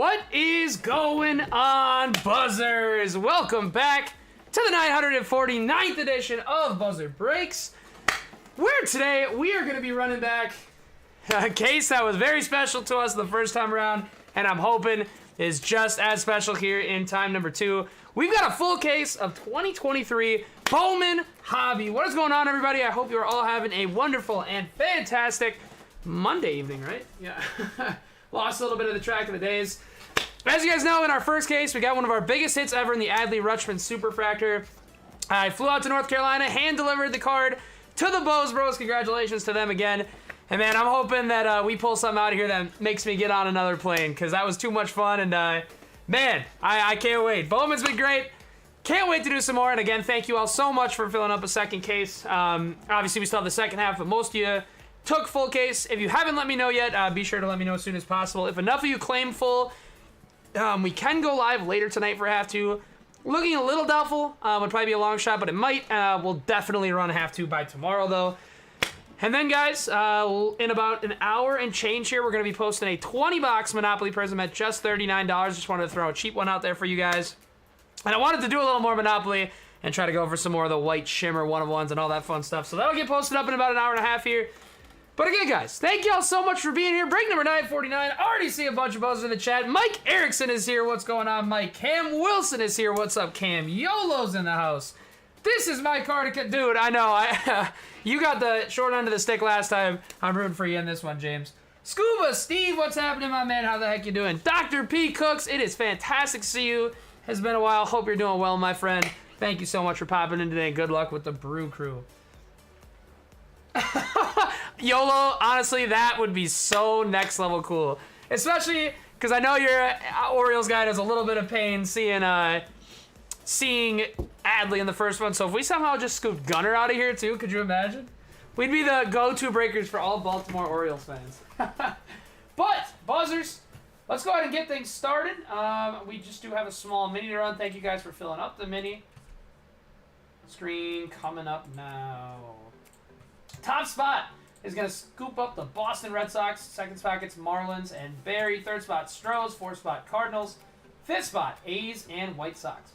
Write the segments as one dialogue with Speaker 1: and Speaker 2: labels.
Speaker 1: What is going on, Buzzers? Welcome back to the 949th edition of Buzzer Breaks, where today we are going to be running back a case that was very special to us the first time around, and I'm hoping is just as special here in time number 2. We've got a full case of 2023 Bowman Hobby. What is going on, everybody? I hope you're all having a wonderful and fantastic Monday evening, right? Yeah. Lost a little bit of the track of the days. As you guys know, in our first case, we got one of our biggest hits ever in the Adley-Rutschman Superfractor. I flew out to North Carolina, hand-delivered the card to the Bows Bros. Congratulations to them again. And man, I'm hoping that we pull something out of here that makes me get on another plane, because that was too much fun, and man, I can't wait. Bowman's been great. Can't wait to do some more, and again, thank you all so much for filling up a second case. Obviously, we still have the second half, but most of you took full case. If you haven't let me know yet, be sure to let me know as soon as possible. If enough of you claim full, we can go live later tonight for half 2. Looking a little doubtful. Would probably be a long shot, but it might. We'll definitely run half 2 by tomorrow, though. And then, guys, in about an hour and change here, we're going to be posting a 20-box Monopoly Prism at just $39. Just wanted to throw a cheap one out there for you guys. And I wanted to do a little more Monopoly and try to go for some more of the white shimmer one-of-ones and all that fun stuff. So that'll get posted up in about an hour and a half here. But again, guys, thank y'all so much for being here. Break number 949. I already see a bunch of buzzers in the chat. Mike Erickson is here. What's going on, Mike? Cam Wilson is here. What's up, Cam? YOLO's in the house. This is my card. Dude, I know. You got the short end of the stick last time. I'm rooting for you in this one, James. Scuba Steve, what's happening, my man? How the heck you doing? Dr. P. Cooks, it is fantastic to see you. Has been a while. Hope you're doing well, my friend. Thank you so much for popping in today. Good luck with the brew crew. YOLO, honestly, that would be so next level cool. Especially because I know your Orioles guy has a little bit of pain seeing Adley in the first one. So if we somehow just scooped Gunner out of here too, could you imagine? We'd be the go-to breakers for all Baltimore Orioles fans. But, Buzzers, let's go ahead and get things started. We just do have a small mini to run. Thank you guys for filling up the mini. Screen coming up now. Top spot is going to scoop up the Boston Red Sox. Second spot gets Marlins and Barry. Third spot, Stros. Fourth spot, Cardinals. Fifth spot, A's and White Sox.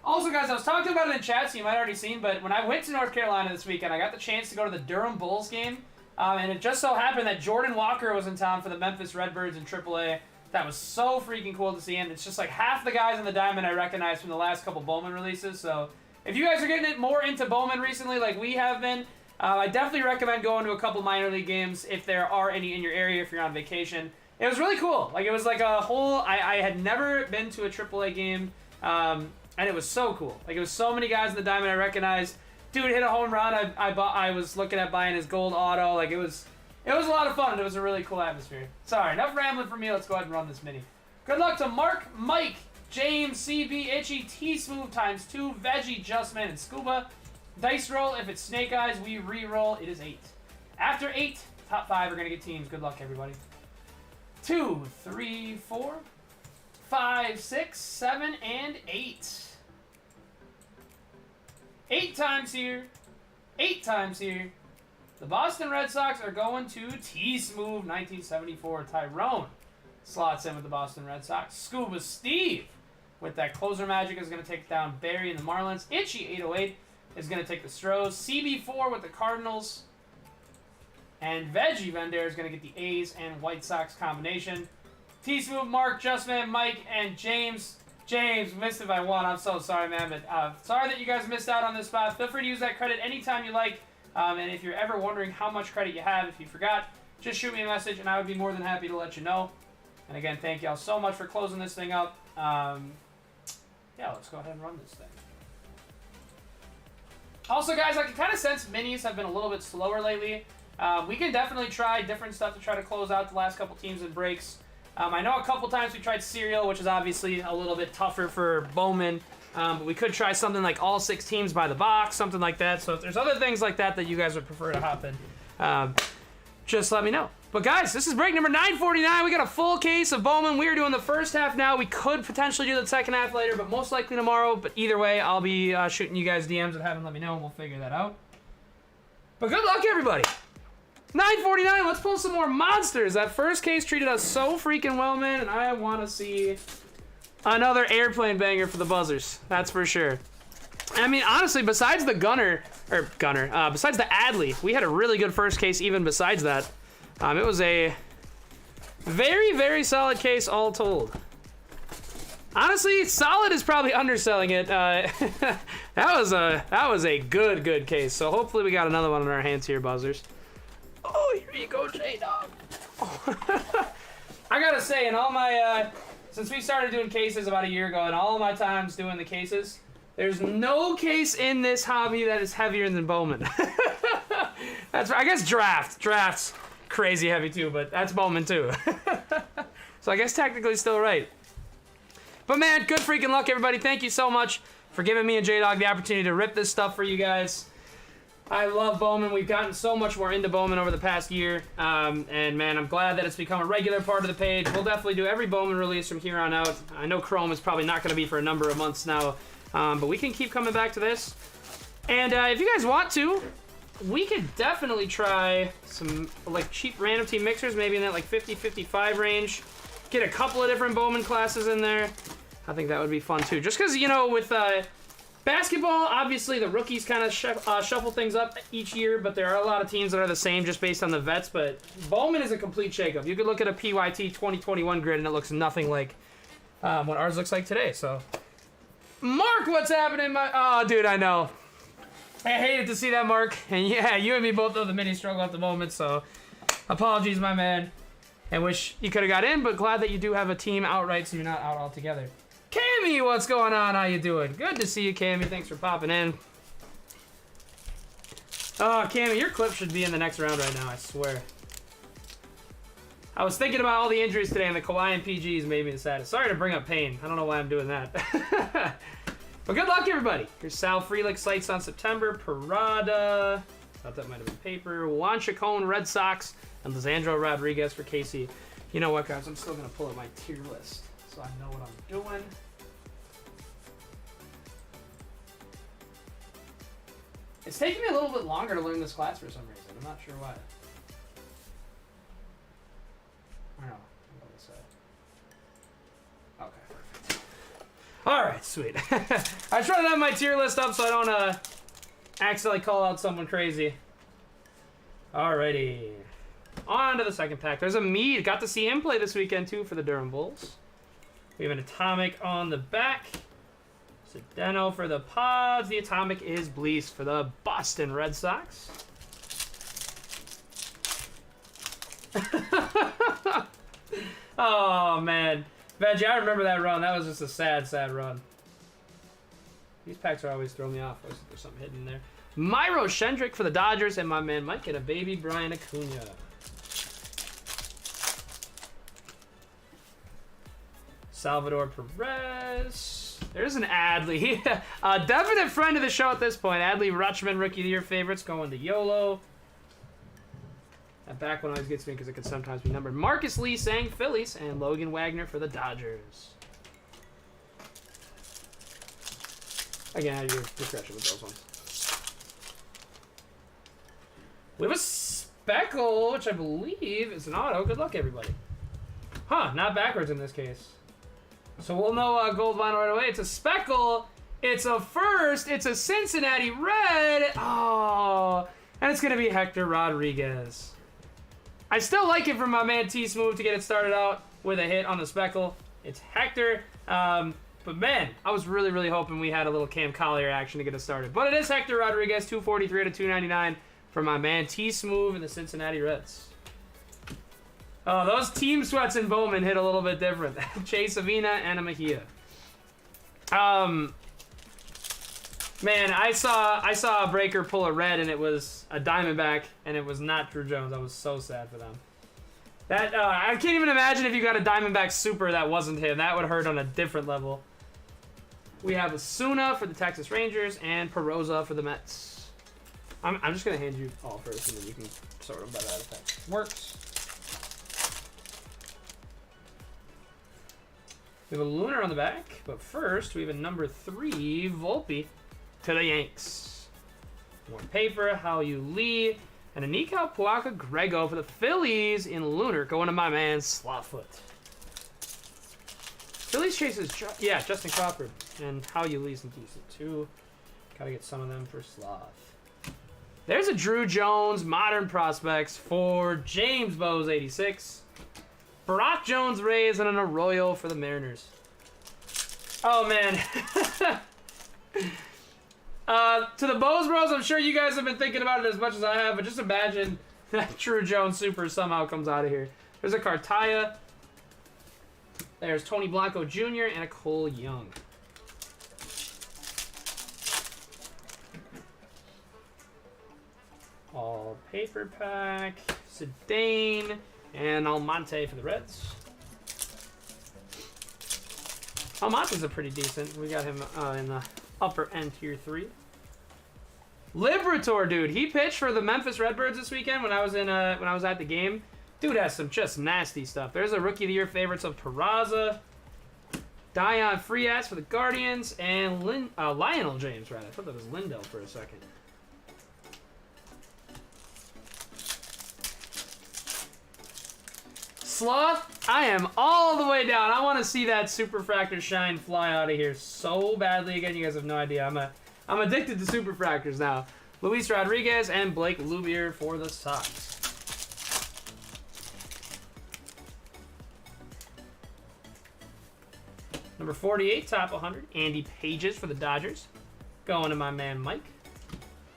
Speaker 1: Also, guys, I was talking about it in chat, so you might have already seen, but when I went to North Carolina this weekend, I got the chance to go to the Durham Bulls game, and it just so happened that Jordan Walker was in town for the Memphis Redbirds in AAA. That was so freaking cool to see, and it's just like half the guys in the diamond I recognized from the last couple Bowman releases, so if you guys are getting it more into Bowman recently like we have been, I definitely recommend going to a couple minor league games if there are any in your area if you're on vacation. It was really cool. Like, it was like a whole... I had never been to a AAA game, and it was so cool. Like, it was so many guys in the diamond I recognized. Dude hit a home run. I was looking at buying his gold auto. Like, it was a lot of fun, and it was a really cool atmosphere. Sorry, enough rambling from me. Let's go ahead and run this mini. Good luck to Mark, Mike, James, CB, Itchy, T-Smooth ×2, Veggie, Justman, and Scuba. Dice roll. If it's Snake Eyes, we re-roll. It is 8. After 8, top 5 are going to get teams. Good luck, everybody. 2, 3, 4, 5, 6, 7, and 8. 8 times here. 8 times here. The Boston Red Sox are going to T-Smooth 1974. Tyrone slots in with the Boston Red Sox. Scuba Steve with that closer magic is going to take down Barry and the Marlins. Itchy 808 is going to take the Stros. CB4 with the Cardinals. And Veggie Vendor is going to get the A's and White Sox combination. T-Smooth, Mark, Justman, Mike, and James. James, missed it by 1. I'm so sorry, man. But sorry that you guys missed out on this spot. Feel free to use that credit anytime you like. And if you're ever wondering how much credit you have, if you forgot, just shoot me a message, and I would be more than happy to let you know. And again, thank y'all so much for closing this thing up. Yeah, let's go ahead and run this thing. Also, guys, I can kind of sense minis have been a little bit slower lately. We can definitely try different stuff to try to close out the last couple teams and breaks. I know a couple times we tried Serial, which is obviously a little bit tougher for Bowman. But we could try something like all 6 teams by the box, something like that. So if there's other things like that that you guys would prefer to hop in, just let me know. But guys, this is break number 949. We got a full case of Bowman. We are doing the first half now. We could potentially do the second half later, but most likely tomorrow. But either way, I'll be shooting you guys DMs and having let me know, and we'll figure that out. But good luck, everybody. $9.49. Let's pull some more monsters. That first case treated us so freaking well, man, and I want to see another airplane banger for the buzzers. That's for sure. I mean, honestly, besides the besides the Adley, we had a really good first case even besides that. It was a very, very solid case all told. Honestly, solid is probably underselling it. That was a good case. So hopefully we got another one in our hands here, buzzers. Oh, here you go, J-Dog. Oh. I gotta say, in all my, since we started doing cases about a year ago, and all my times doing the cases, there's no case in this hobby that is heavier than Bowman. That's, I guess, Draft's crazy heavy too, but that's Bowman too. So I guess technically still right. But man, good freaking luck, everybody. Thank you so much for giving me and J-Dog the opportunity to rip this stuff for you guys. I love Bowman. We've gotten so much more into Bowman over the past year. And man, I'm glad that it's become a regular part of the page. We'll definitely do every Bowman release from here on out. I know Chrome is probably not going to be for a number of months now. But we can keep coming back to this. And if you guys want to, we could definitely try some like cheap random team mixers, maybe in that like 50-55 range. Get a couple of different Bowman classes in there. I think that would be fun too. Just because, you know, with basketball, obviously the rookies kind of shuffle things up each year, but there are a lot of teams that are the same just based on the vets. But Bowman is a complete shakeup. You could look at a PYT 2021 grid and it looks nothing like what ours looks like today. So, Mark, what's happening? Oh, dude, I know. I hated to see that, Mark. And yeah, you and me both know the mini struggle at the moment. So, apologies, my man. And wish you could have got in, but glad that you do have a team outright, so you're not out altogether. Cammy, what's going on? How you doing? Good to see you, Cammy. Thanks for popping in. Oh, Cammy, your clip should be in the next round right now, I swear. I was thinking about all the injuries today, and the Kawhi and PGs made me the saddest. Sorry to bring up pain. I don't know why I'm doing that. But good luck, everybody. Here's Sal Frelick, sights on September. Parada. Thought that might have been paper. Juan Chacon, Red Sox. And Lisandro Rodriguez for KC. You know what, guys? I'm still going to pull up my tier list so I know what I'm doing. It's taking me a little bit longer to learn this class for some reason. I'm not sure why. I don't know. Okay, perfect. All right, sweet. I try to have my tier list up so I don't accidentally call out someone crazy. Alrighty. On to the second pack. There's a Mead. Got to see him play this weekend, too, for the Durham Bulls. We have an Atomic on the back. Sedeno for the Pods. The Atomic is Blease for the Boston Red Sox. Oh, man. Veggie, I remember that run. That was just a sad, sad run. These packs are always throwing me off. There's something hidden in there. Myro Shendrick for the Dodgers, and my man Mike and a baby Brian Acuna. Salvador Perez. There's an Adley. A definite friend of the show at this point. Adley Rutschman, Rookie of the Year favorites, going to YOLO. That back one always gets me because it could sometimes be numbered. Marcus Lee saying Phillies, and Logan Wagner for the Dodgers. Again, you're discretion with those ones. We have a Speckle, which I believe is an auto. Good luck, everybody. Huh, not backwards in this case. So we'll know gold vinyl right away. It's a Speckle. It's a first. It's a Cincinnati Red. Oh, and it's going to be Hector Rodriguez. I still like it from my man T-Smooth to get it started out with a hit on the Speckle. It's Hector. But man, I was really, really hoping we had a little Cam Collier action to get us started. But it is Hector Rodriguez, 243 to 299 for my man T-Smooth and the Cincinnati Reds. Oh, those team sweats in Bowman hit a little bit different. Chase Avina and a Mejia. Man, I saw a breaker pull a red and it was a Diamondback and it was not Drew Jones. I was so sad for them. That I can't even imagine if you got a Diamondback super that wasn't him. That would hurt on a different level. We have Asuna for the Texas Rangers and Perosa for the Mets. I'm just gonna hand you all first and then you can sort them by that if that works. We have a Lunar on the back, but first we have a number 3 Volpe to the Yanks. More paper, Hao Yu Lee, And a Nikau Puaka Grego for the Phillies in Lunar, going to my man Slotfoot. Phillies chases, Justin Crawford. And how you lee's decent too. Gotta get some of them for Sloth. There's a Drew Jones Modern Prospects for James Bowes 86. Brock Jones Rays and an Arroyo for the Mariners. Oh man. To the Bowes Bros, I'm sure you guys have been thinking about it as much as I have, but just imagine that Drew Jones Super somehow comes out of here. There's a Cartaya. There's Tony Blanco Jr. and a Cole Young. All paper pack, Sedane, and Almonte for the Reds. Almonte's a pretty decent. We got him in the upper end tier 3. Liberator, dude, he pitched for the Memphis Redbirds this weekend when I was at the game. Dude has some just nasty stuff. There's a Rookie of the Year favorites of Peraza, Dion Frias for the Guardians, and Lionel James, right? I thought that was Lindell for a second. Sloth, I am all the way down. I want to see that Superfractor shine fly out of here so badly. Again, you guys have no idea. I'm addicted to Superfractors now. Luis Rodriguez and Blake Lubier for the Sox. Number 48, top 100, Andy Pages for the Dodgers. Going to my man Mike.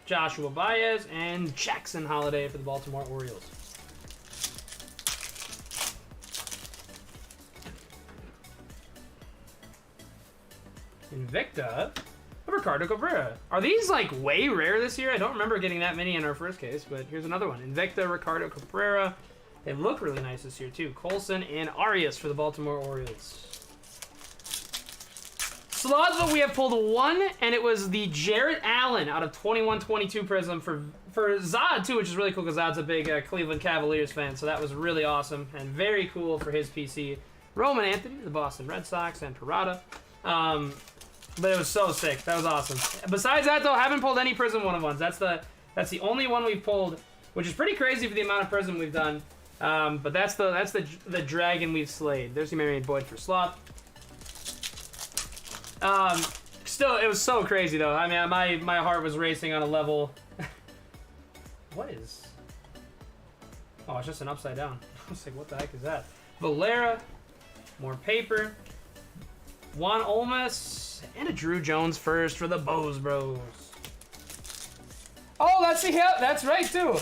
Speaker 1: Joshua Baez and Jackson Holiday for the Baltimore Orioles. Invicta, Ricardo Cabrera. Are these like way rare this year? I don't remember getting that many in our first case, but here's another one. Invicta, Ricardo Cabrera. They look really nice this year too. Colson and Arias for the Baltimore Orioles. Slothville, we have pulled one, and it was the Jarrett Allen out of 21-22 Prism for Zod too, which is really cool because Zod's a big Cleveland Cavaliers fan, so that was really awesome and very cool for his PC. Roman Anthony, the Boston Red Sox, and Parada. But it was so sick. That was awesome. Besides that, though, I haven't pulled any Prism 1-of-1s. That's the only one we've pulled, which is pretty crazy for the amount of Prism we've done. But that's the dragon we've slayed. There's the Marion Boyd for Sloth. Still, it was so crazy though. I mean, my heart was racing on a level. What is? Oh, it's just an upside down. I was like, what the heck is that? Valera, more paper. Juan Olmes, and a Drew Jones first for the Bowes Bros. Oh, that's right too.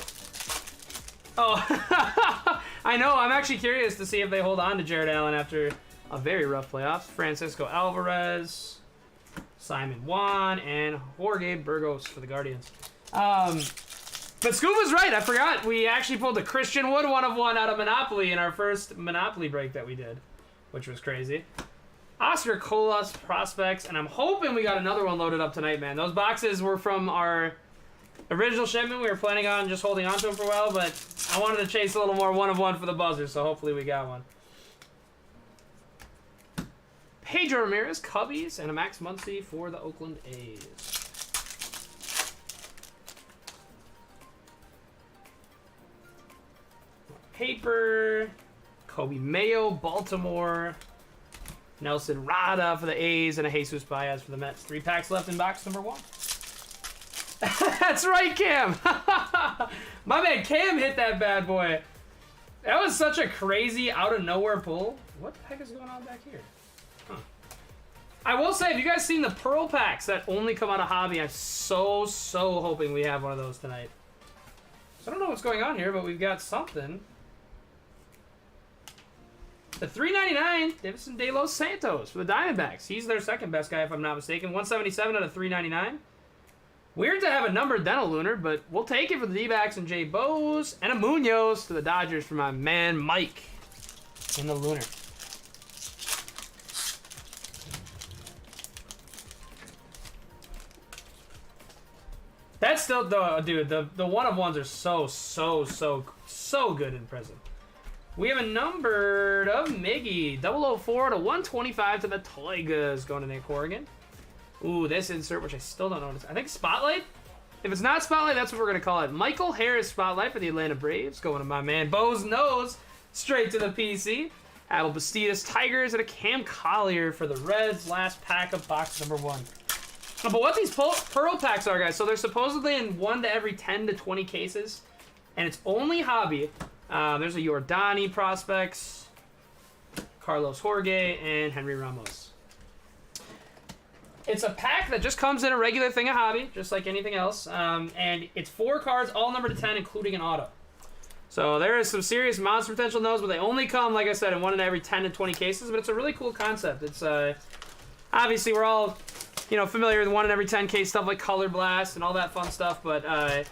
Speaker 1: Oh, I know. I'm actually curious to see if they hold on to Jared Allen after a very rough playoffs. Francisco Alvarez, Simon Juan, and Jorge Burgos for the Guardians. But Scoop was right. I forgot. We actually pulled a Christian Wood 1-of-1 out of Monopoly in our first Monopoly break that we did, which was crazy. Oscar Colas Prospects, and I'm hoping we got another one loaded up tonight, man. Those boxes were from our original shipment. We were planning on just holding on to them for a while, but I wanted to chase a little more 1-of-1 for the buzzer, so hopefully we got one. Pedro Ramirez, Cubbies, and a Max Muncy for the Oakland A's. Paper, Kobe Mayo, Baltimore, Nelson Rada for the A's, and a Jesus Baez for the Mets. 3 packs left in box number 1. That's right, Cam. My man Cam hit that bad boy. That was such a crazy out of nowhere pull. What the heck is going on back here? Huh. I will say, have you guys seen the Pearl packs that only come out of Hobby? I'm so hoping we have one of those tonight. So I don't know what's going on here, but we've got something. The $3.99, Davison De Los Santos for the Diamondbacks. He's their second best guy, if I'm not mistaken. 177 out of $3.99. Weird to have a numbered dental lunar, but we'll take it for the D-backs and Jay Bowes. And a Munoz to the Dodgers for my man Mike in the lunar. That's still, dude, the 1-of-1s are so good in Prism. We have a numbered of Miggy, 004 to 125 to the Tigers, going to Nick Corrigan. Ooh, this insert, which I still don't know. I think Spotlight. If it's not Spotlight, that's what we're going to call it. Michael Harris Spotlight for the Atlanta Braves. Going to my man Bo's Nose. Straight to the PC. Abel Bastidas Tigers and a Cam Collier for the Reds. Last pack of box number 1. But what these Pearl packs are, guys, so they're supposedly in 1 to every 10 to 20 cases. And it's only hobby. There's a Yordani prospects, Carlos Jorge, and Henry Ramos. It's a pack that just comes in a regular thing of hobby, just like anything else. And it's 4 cards, all numbered to 10, including an auto. So there is some serious monster potential in those, but they only come, like I said, in 1 in every 10 to 20 cases. But it's a really cool concept. It's obviously we're all, familiar with 1 in every 10 case stuff like Color Blast and all that fun stuff. But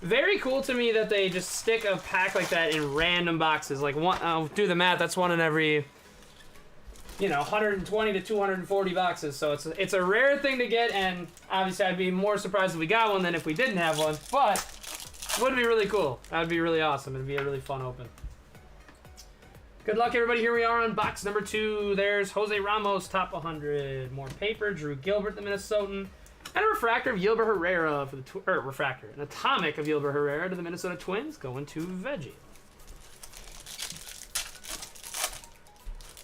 Speaker 1: very cool to me that they just stick a pack like that in random boxes. Like I'll do the math. That's 1 in every 120 to 240 boxes. So it's a rare thing to get, and obviously I'd be more surprised if we got one than if we didn't have one. But it would be really cool. That would be really awesome. It'd be a really fun open. Good luck, everybody. Here we are on box number 2. There's Jose Ramos, top 100. More paper. Drew Gilbert, the Minnesotan. And a refractor of Yilber Herrera for the refractor. An atomic of Yilber Herrera to the Minnesota Twins, going to Veggie.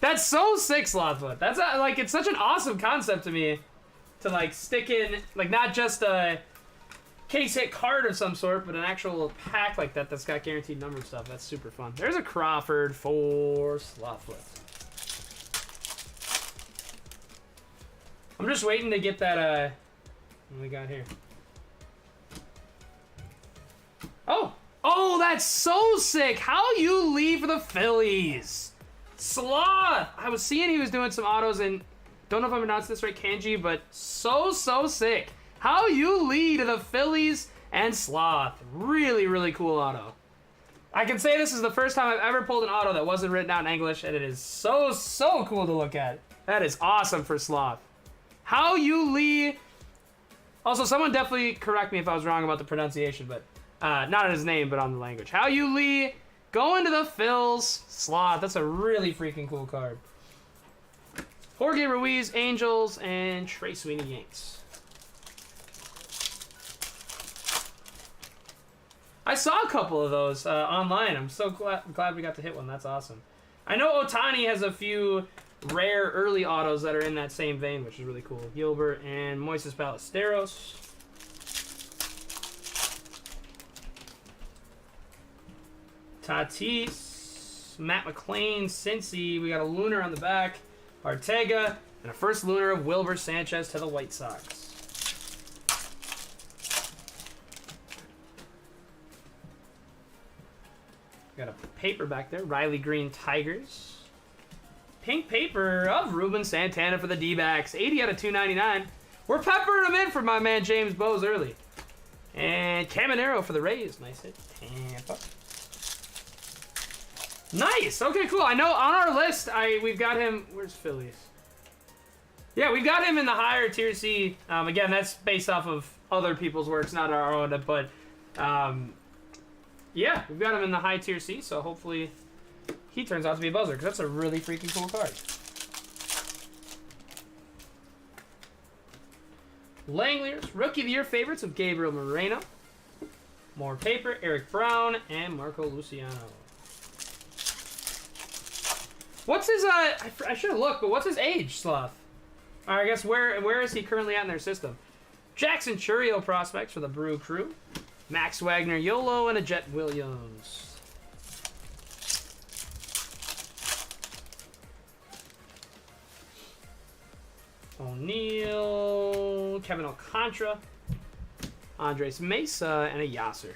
Speaker 1: That's so sick, Slothfoot. That's it's such an awesome concept to me, to stick in not just a case hit card of some sort, but an actual pack like that that's got guaranteed number stuff. That's super fun. There's a Crawford for Slothfoot. I'm just waiting to get that. What we got here? Oh, that's so sick. How you leave for the Phillies? Sloth. I was seeing he was doing some autos, and don't know if I'm pronouncing this right, Kanji, but so sick. How you lead to the Phillies and Sloth. Really, really cool auto. I can say this is the first time I've ever pulled an auto that wasn't written out in English, and it is so cool to look at. That is awesome for Sloth. How you lead. Also, someone definitely correct me if I was wrong about the pronunciation, but not on his name, but on the language. How you Lee, going to the Phils. Sloth, that's a really freaking cool card. Jorge Ruiz, Angels, and Trey Sweeney, Yanks. I saw a couple of those online. I'm so glad we got to hit one. That's awesome. I know Ohtani has a few rare early autos that are in that same vein, which is really cool. Gilbert and Moises Ballesteros. Tatis, Matt McClain, Cincy. We got a Lunar on the back. Ortega, and a first Lunar of Wilber Sanchez to the White Sox. Got a paper back there. Riley Green, Tigers. Pink paper of Ruben Santana for the D-backs. 80 out of 299. We're peppering them in for my man James Bowes early. And Caminero for the Rays. Nice hit. Tampa. Nice. Okay, cool. I know on our list, we've got him. Where's Phillies? Yeah, we've got him in the higher tier C. Again, that's based off of other people's works, not our own. But yeah, we've got him in the high tier C. So hopefully he turns out to be a buzzer, because that's a really freaking cool card. Langley's Rookie of the Year favorites of Gabriel Moreno. More paper, Eric Brown, and Marco Luciano. What's his, I should have looked, but what's his age, Sloth? Or I guess where is he currently at in their system? Jackson Chourio prospects for the Brew Crew. Max Wagner YOLO, and a Jet Williams. O'Neill, Kevin Alcantara, Andres Mesa, and a Yasser.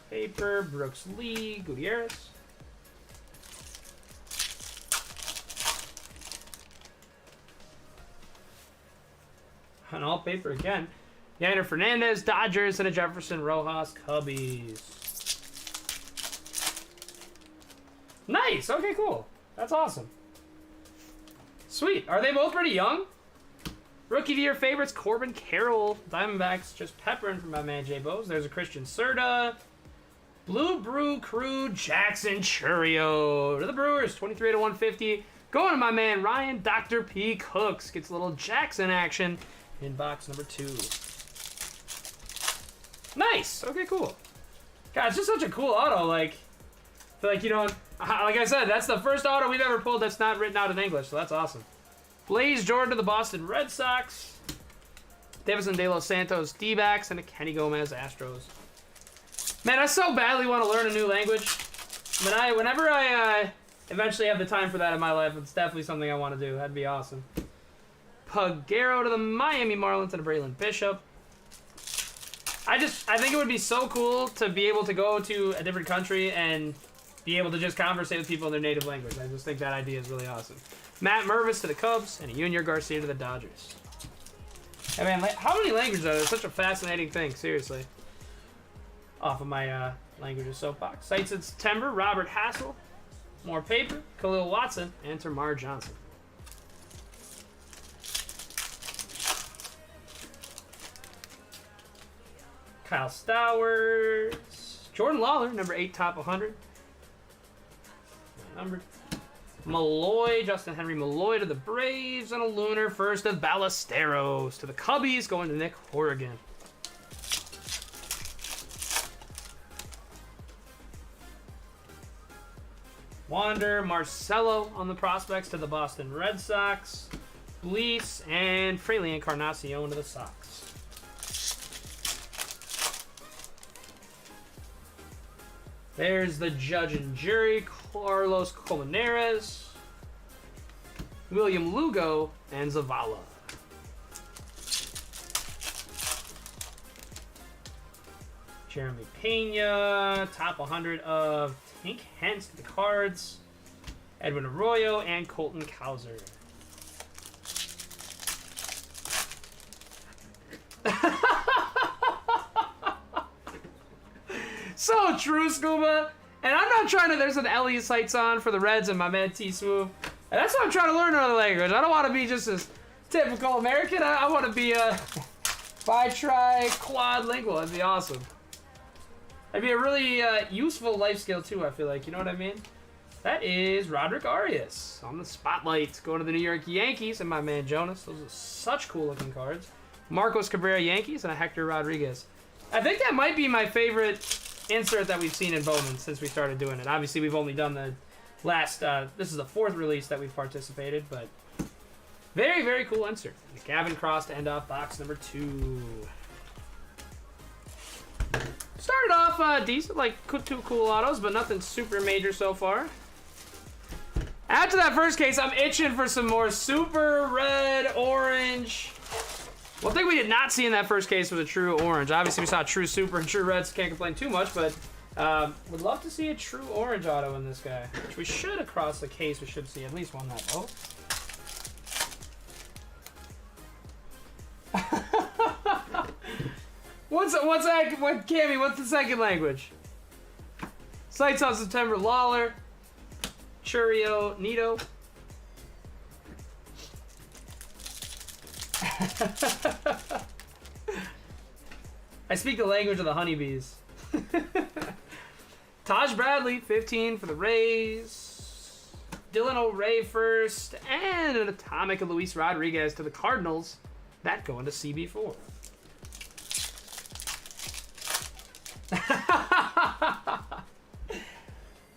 Speaker 1: Paper, Brooks Lee, Gutierrez. And all paper again. Yander Fernandez, Dodgers, and a Jefferson Rojas, Cubbies. Nice. Okay, cool. That's awesome. Sweet. Are they both pretty young? Rookie of the Year favorites, Corbin Carroll. Diamondbacks just peppering from my man J Bowes. There's a Christian Serta. Blue Brew Crew, Jackson Chourio. To the Brewers, 23 to 150. Going to my man Ryan Dr. P. Cooks. Gets a little Jackson action in box number 2. Nice. Okay, cool. God, it's just such a cool auto. Like, I feel like, you know, like I said, that's the first auto we've ever pulled that's not written out in English, so that's awesome. Blaze Jordan to the Boston Red Sox. Davison De Los Santos D-backs, and a Kenny Gomez Astros. Man, I so badly want to learn a new language. Whenever I eventually have the time for that in my life, it's definitely something I want to do. That'd be awesome. Pagero to the Miami Marlins and a Braylon Bishop. I think it would be so cool to be able to go to a different country and be able to just conversate with people in their native language. I just think that idea is really awesome. Matt Mervis to the Cubs and a Junior Garcia to the Dodgers. Hey man, how many languages are there? It's such a fascinating thing, seriously. Off of my languages soapbox. Sites in September, Robert Hassel. More paper, Khalil Watson, and Tamar Johnson. Kyle Stowers. Jordan Lawler, number 8, top 100. Numbered. Malloy, Justin Henry Malloy to the Braves, and a Lunar first of Ballesteros to the Cubbies, going to Nick Horrigan. Wander, Marcelo on the prospects to the Boston Red Sox. Bleece and Fraley Encarnacion to the Sox. There's the judge and jury, Carlos Colmenares, William Lugo, and Zavala. Jeremy Pena, top 100 of Tank Hence to the Cards, Edwin Arroyo, and Colton Cowser. So true, Scuba. And I'm not trying to, there's an Elliott sights on for the Reds and my man T-Swoop. And that's why I'm trying to learn another language. I don't want to be just a typical American. I want to be a quadlingual. That'd be awesome. That'd be a really useful life skill too, I feel like. You know what I mean? That is Roderick Arias on the spotlight. Going to the New York Yankees and my man Jonas. Those are such cool looking cards. Marcos Cabrera Yankees and a Hector Rodriguez. I think that might be my favorite insert that we've seen in Bowman since we started doing it. Obviously, we've only done the last, this is the 4th release that we've participated, but very, very cool insert. Gavin Cross to end off box number 2. Started off decent, like 2 cool autos, but nothing super major so far. After that first case, I'm itching for some more super red, orange. One thing we did not see in that first case was a true orange. Obviously, we saw true super and true reds. Can't complain too much, but would love to see a true orange auto in this guy. Which we should, across the case, we should see at least one that. Oh. Cammy, what's the second language? Sights on September, Lawler. Churio, Nito. I speak the language of the honeybees. Taj Bradley, 15 for the Rays. Dylan O'Ray first, and an Atomic of Luis Rodriguez to the Cardinals. That going to CB4.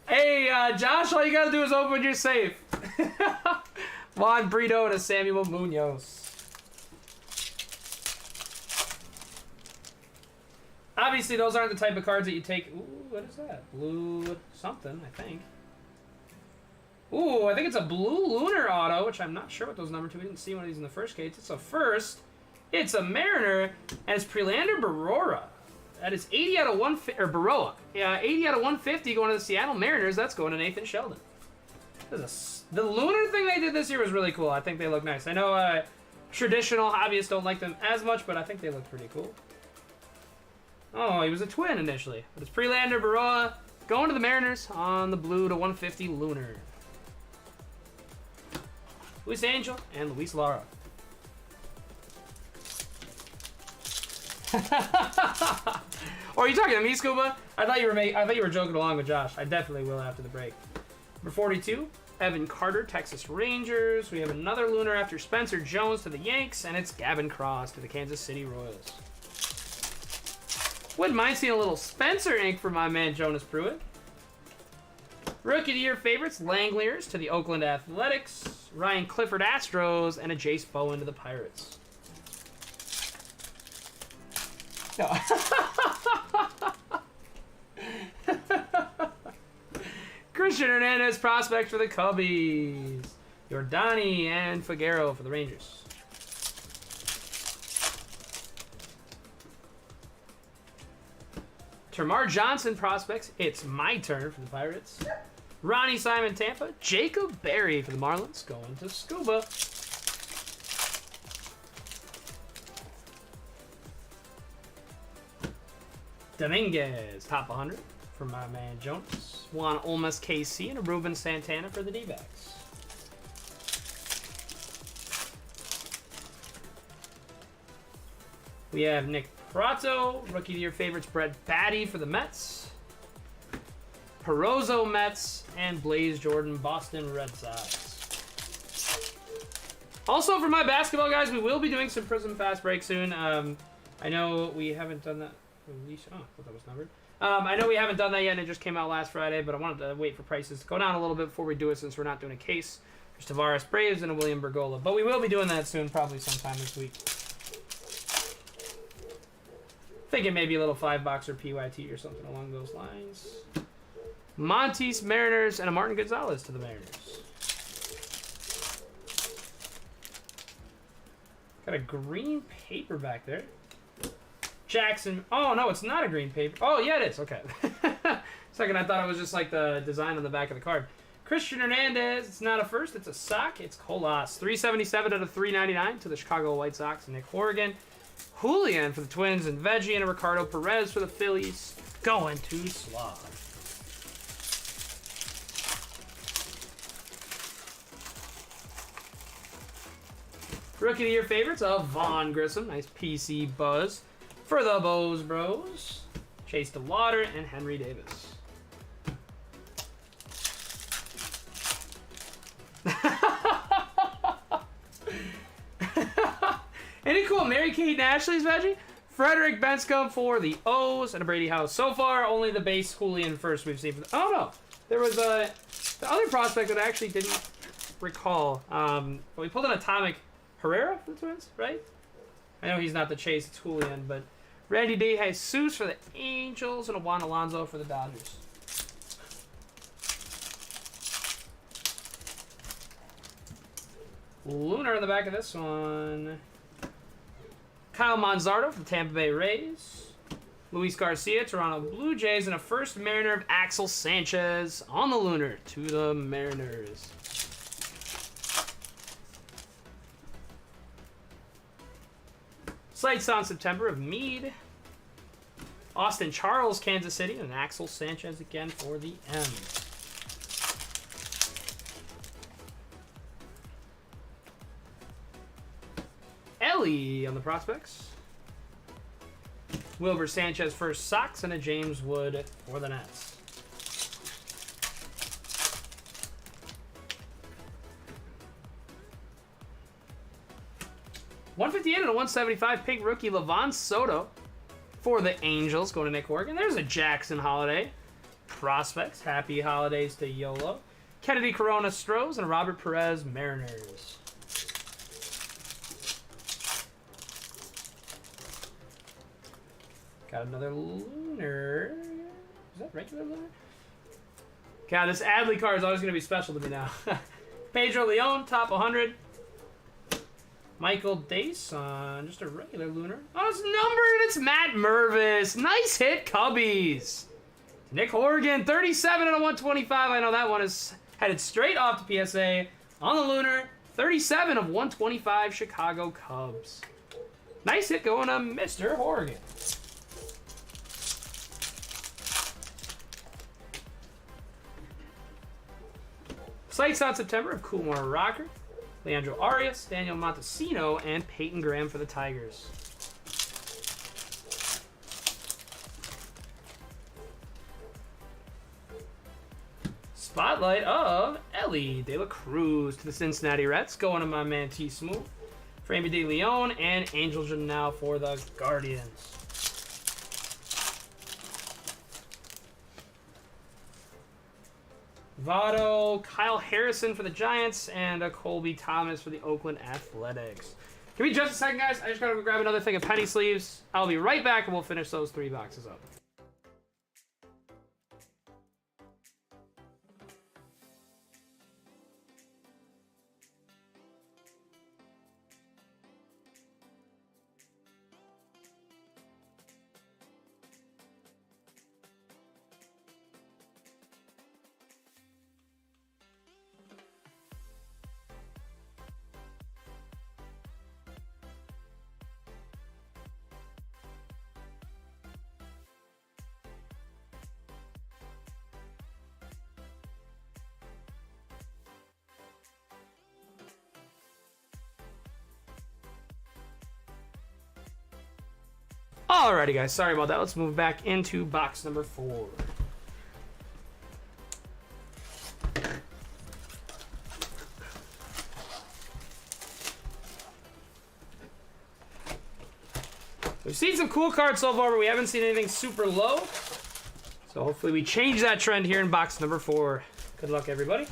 Speaker 1: Hey, Josh, all you gotta do is open your safe. Juan Brito and a Samuel Munoz. Obviously, those aren't the type of cards that you take. Ooh, what is that? Blue something, I think. Ooh, I think it's a blue Lunar auto, which I'm not sure what those number to. We didn't see one of these in the first case. It's a first. It's a Mariner, and it's Prelander Barora. That is 80 out of 150, or Baroa. Yeah, 80 out of 150 going to the Seattle Mariners. That's going to Nathan Sheldon. The Lunar thing they did this year was really cool. I think they look nice. I know traditional hobbyists don't like them as much, but I think they look pretty cool. Oh, he was a twin initially. But it's Prelander Baroa going to the Mariners on the blue to 150 Lunar. Luis Angel and Luis Lara. Or are you talking to me, Scuba? I thought you were joking along with Josh. I definitely will after the break. Number 42, Evan Carter, Texas Rangers. We have another Lunar after Spencer Jones to the Yanks, and it's Gavin Cross to the Kansas City Royals. Wouldn't mind seeing a little Spencer ink for my man Jonas Pruitt. Rookie of the Year favorites, Langoliers to the Oakland Athletics, Ryan Clifford Astros, and a Jace Bowen to the Pirates. No. Christian Hernandez, prospect for the Cubbies. Yordani and Figueroa for the Rangers. Termarr Johnson, prospects. It's my turn for the Pirates. Ronnie Simon, Tampa. Jacob Berry for the Marlins, going to Scuba. Dominguez, top 100 for my man Jonas. Juan Olmes, KC, and a Ruben Santana for the D-backs. We have Nick Prato, Rookie of the Year favorites, Brett Batty for the Mets. Perozzo, Mets, and Blaze Jordan, Boston Red Sox. Also, for my basketball guys, we will be doing some Prism Fast Break soon. I know we haven't done that. Oh, I thought that was numbered. I know we haven't done that yet, and it just came out last Friday, but I wanted to wait for prices to go down a little bit before we do it, since we're not doing a case. There's Tavares Braves and a William Bergola, but we will be doing that soon, probably sometime this week. Thinking maybe a little 5-boxer PYT or something along those lines. Montes, Mariners, and a Martin Gonzalez to the Mariners. Got a green paper back there. Jackson. Oh, no, it's not a green paper. Oh, yeah, it is. Okay. Second, I thought it was just like the design on the back of the card. Christian Hernandez. It's not a first. It's a sock. It's Colas. 377 out of 399 to the Chicago White Sox. Nick Horrigan. Julian for the Twins and Veggie, and a Ricardo Perez for the Phillies. Going to Slav. Rookie of the Year favorites of Vaughn Grissom. Nice PC buzz for the Bows Bros. Chase DeLauder and Henry Davis. Any cool Mary-Kate and Ashley's Veggie? Frederick Benscombe for the O's and a Brady House. So far, only the base Julian first we've seen. Oh, no. There was the other prospect that I actually didn't recall. But we pulled an Atomic Herrera for the Twins, right? I know he's not the Chase, it's Julian, but Randy De Jesus for the Angels and a Juan Alonso for the Dodgers. Lunar in the back of this one. Kyle Manzardo for the Tampa Bay Rays. Luis Garcia, Toronto Blue Jays, and a first Mariner of Axel Sanchez on the Lunar to the Mariners. Sights on September of Meade. Austin Charles, Kansas City, and Axel Sanchez again for the M. Ellie on the prospects. Wilbur Sanchez first Sox, and a James Wood for the Nets. $158 and a $175 pink rookie Levon Soto for the Angels, going to Nick Horgan. There's a Jackson Holiday. Prospects, happy holidays to YOLO. Kennedy Corona Stros and Robert Perez Mariners. Got another Lunar. Is that regular Lunar? God, this Adley card is always going to be special to me now. Pedro Leon, top 100. Michael Dason, just a regular Lunar. Oh, it's numbered. It's Matt Mervis. Nice hit, Cubbies. Nick Horgan, 37 and a 125. I know that one is headed straight off to PSA on the Lunar. 37 of 125 Chicago Cubs. Nice hit going to Mr. Horgan. Sights on September of Kumar Rocker, Leandro Arias, Daniel Montesino, and Peyton Graham for the Tigers. Spotlight of Ellie De La Cruz to the Cincinnati Reds. Going to my man T Smooth. Framey De Leon and Angel Janelle for the Guardians. Votto, Kyle Harrison for the Giants, and a Colby Thomas for the Oakland Athletics. Give me just a second, guys. I just gotta go grab another thing of penny sleeves. I'll be right back, and we'll finish those 3 boxes up. Alrighty, guys. Sorry about that. Let's move back into box number 4. We've seen some cool cards so far, but we haven't seen anything super low. So hopefully we change that trend here in box number 4. Good luck, everybody.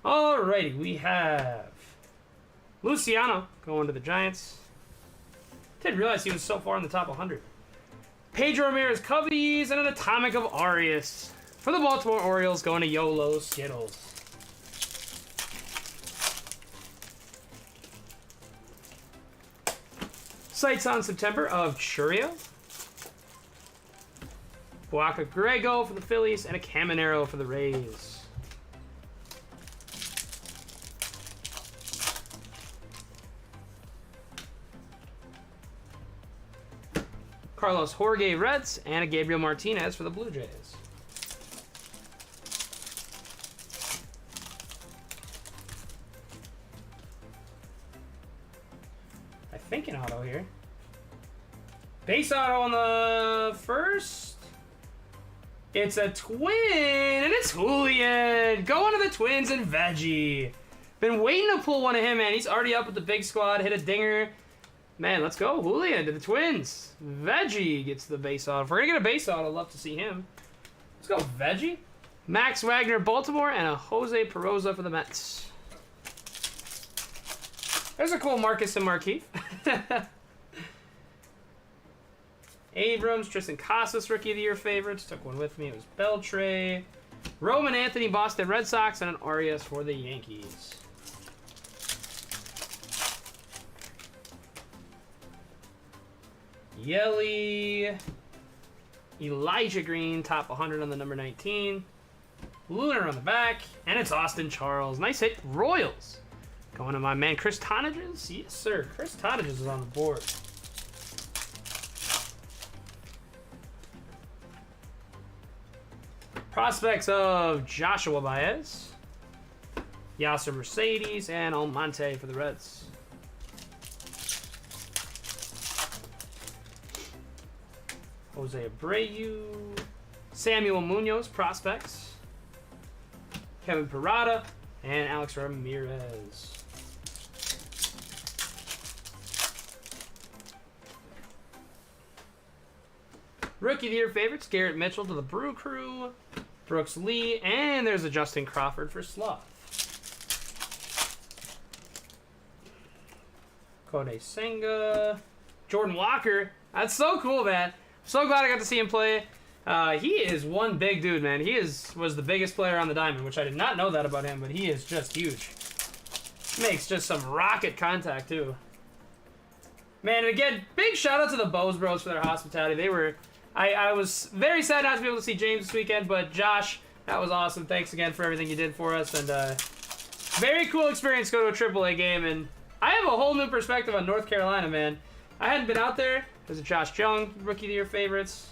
Speaker 1: Alrighty, we have Luciano going to the Giants. Didn't realize he was so far in the top 100. Pedro Ramirez Cubbies and an Atomic of Arias for the Baltimore Orioles going to YOLO Skittles. Sights on September of Churio. Boaca Grego for the Phillies and a Caminero for the Rays. Carlos Jorge Reds, and a Gabriel Martinez for the Blue Jays. I think an auto here. Base auto on the first. It's a twin, and it's Julian. Going to the Twins and Veggie. Been waiting to pull one of him, man. He's already up with the big squad, hit a dinger. Man, let's go. Julian to the Twins. Veggie gets the base auto. If we're going to get a base auto, I'd love to see him. Let's go, Veggie. Max Wagner, Baltimore, and a Jose Peroza for the Mets. There's a cool Marcus and Markeith. Abrams, Tristan Casas, Rookie of the Year favorites. Took one with me. It was Beltre. Roman Anthony, Boston Red Sox, and an Arias for the Yankees. Yelly, Elijah Green, top 100 on the number 19. Lunar on the back, and it's Austin Charles. Nice hit, Royals. Going to my man Chris Tonages. Yes, sir. Chris Tonages is on the board. Prospects of Joshua Baez, Yasser Mercedes, and Almonte for the Reds. Jose Abreu, Samuel Munoz, prospects, Kevin Parada, and Alex Ramirez. Rookie of the Year favorites, Garrett Mitchell to the Brew Crew, Brooks Lee, and there's a Justin Crawford for Sloth. Kode Senga, Jordan Walker. That's so cool, man. So glad I got to see him play. He is one big dude, man. He was the biggest player on the diamond, which I did not know that about him, but he is just huge. Makes just some rocket contact, too. Man, and again, big shout out to the Bose Bros for their hospitality. They were... I was very sad not to be able to see James this weekend, but Josh, that was awesome. Thanks again for everything you did for us, and very cool experience to go to a AAA game, and I have a whole new perspective on North Carolina, man. I hadn't been out there. There's a Josh Jung, Rookie of the Year favorites.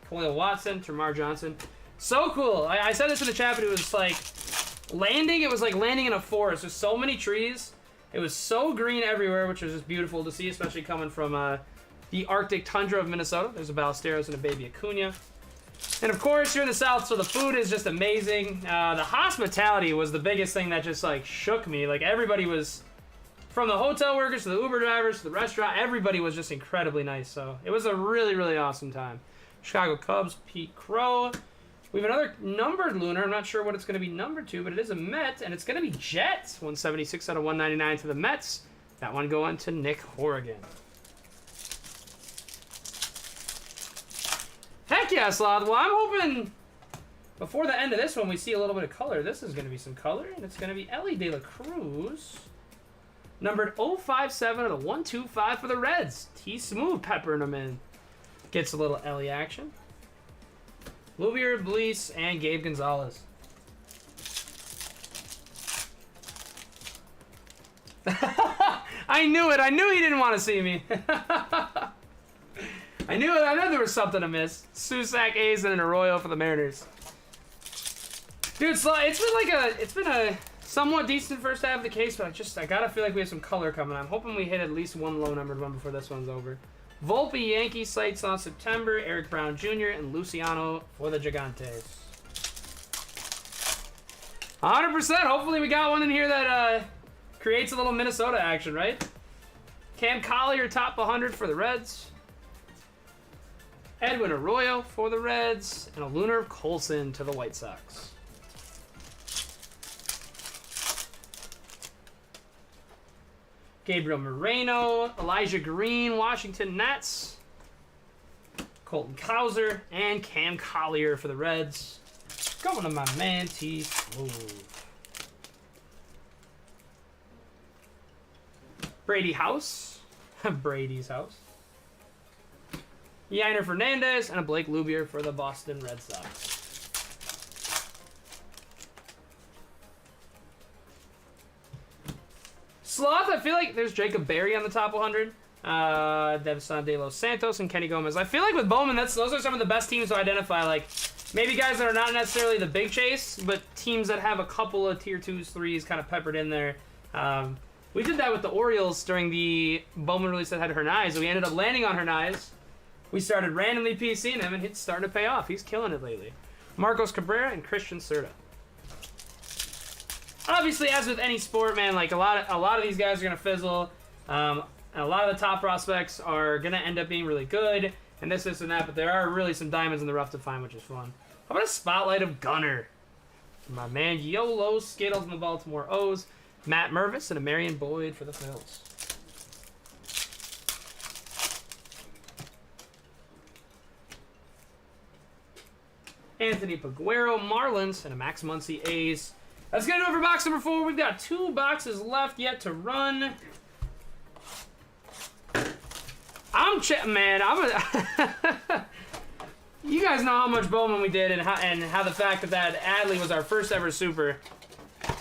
Speaker 1: Khalil Watson, Termarr Johnson. So cool. I said this in the chat, but it was like landing. It was like landing in a forest. There's so many trees. It was so green everywhere, which was just beautiful to see, especially coming from the Arctic tundra of Minnesota. There's a Ballesteros and a baby Acuna. And of course, you're in the South, so the food is just amazing. The hospitality was the biggest thing that just like shook me. Like everybody was, from the hotel workers to the Uber drivers to the restaurant, everybody was just incredibly nice. So it was a really, really awesome time. Chicago Cubs, Pete Crow. We have another numbered Lunar. I'm not sure what it's going to be numbered to, but it is a Met, and it's going to be Jets. 176 out of 199 to the Mets. That one going to Nick Horrigan. Heck yeah, Sloth. Well, I'm hoping before the end of this one we see a little bit of color. This is going to be some color, and it's going to be Ellie De La Cruz. Numbered 057 out of 125 for the Reds. T-Smooth peppering them in. Gets a little Ellie action. Luvier, Blease, and Gabe Gonzalez. I knew it. I knew he didn't want to see me. I knew there was something to miss. Susac, A's, and an Arroyo for the Mariners. Dude, it's been a somewhat decent first half of the case, but I gotta feel like we have some color coming. I'm hoping we hit at least one low-numbered one before this one's over. Volpe, Yankee sights on September. Eric Brown Jr. and Luciano for the Gigantes. 100%. Hopefully we got one in here that creates a little Minnesota action, right? Cam Collier, top 100 for the Reds. Edwin Arroyo for the Reds. And a Lunar of Colson to the White Sox. Gabriel Moreno, Elijah Green, Washington Nats. Colton Cowser, and Cam Collier for the Reds. Going to my man, T-Smooth. Brady House. Brady's house. Yainer Fernandez, and a Blake Lubier for the Boston Red Sox. Sloth, I feel like there's Jacob Berry on the top 100. Devson De Los Santos and Kenny Gomez. I feel like with Bowman, those are some of the best teams to identify. Like, maybe guys that are not necessarily the big chase, but teams that have a couple of tier 2s, 3s kind of peppered in there. We did that with the Orioles during the Bowman release that had Hernaiz. We ended up landing on Hernaiz. We started randomly PCing him, and it's starting to pay off. He's killing it lately. Marcos Cabrera and Christian Serta. Obviously, as with any sport, man, like a lot of these guys are gonna fizzle. And a lot of the top prospects are gonna end up being really good, and this, and that. But there are really some diamonds in the rough to find, which is fun. How about a spotlight of Gunner? My man Yolo Skittles in the Baltimore O's. Matt Mervis and a Marion Boyd for the Phils. Anthony Paguero, Marlins, and a Max Muncy A's. That's going to do it for box number 4. We've got 2 boxes left yet to run. You guys know how much Bowman we did and how the fact that Adley was our first ever super.